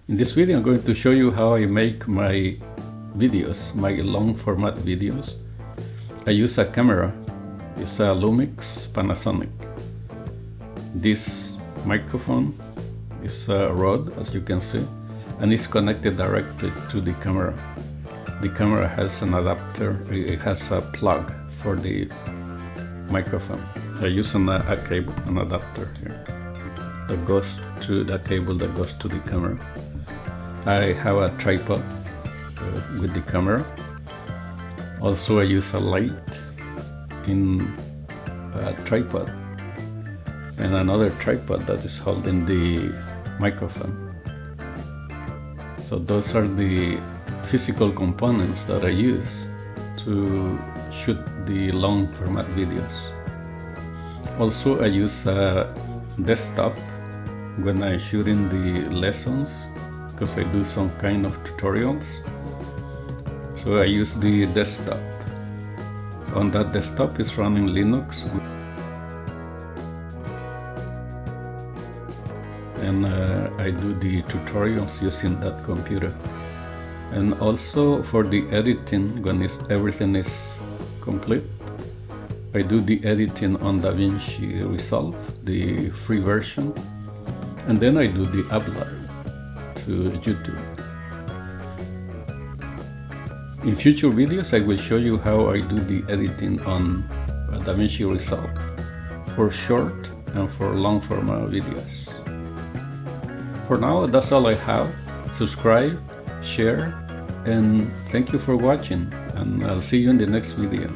In this video I'm going to show you how I make my videos, my long format videos. I use a camera, it's a Lumix Panasonic. This microphone is a Rode, as you can see, and it's connected directly to the camera. The camera has an adapter, it has a plug for the microphone. I use a cable, an adapter here that goes to the cable that goes to the camera. I have a tripod with the camera. Also I use a light in a tripod and another tripod that is holding the microphone. So those are the physical components that I use to shoot the long format videos. Also I use a desktop when I'm shooting the lessons, because I do some kind of tutorials. So I use the desktop. On that desktop is running Linux, and I do the tutorials using that computer. And also for the editing, when everything is complete, I do the editing on DaVinci Resolve, the free version, and then I do the upload to YouTube. In future videos I will show you how I do the editing on DaVinci Resolve for short and for long format videos. For now, that's all I have. Subscribe, share, and thank you for watching, and I'll see you in the next video.